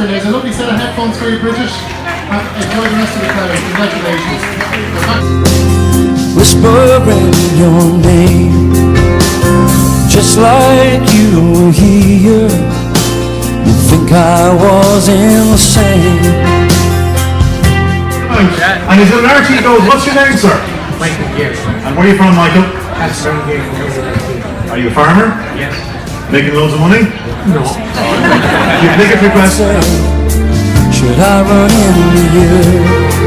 answer. There's a lovely set of headphones for you, Bridget. Enjoy the rest of the crowd. Congratulations. Whispering your name, just like you were here. You think I was insane. And he's an RT goes, what's your name, sir? Michael Gear. And where are you from, Michael? That's around here. Are you a farmer? Yes. Making loads of money? No. Do you have ticket requests? Should I run into you?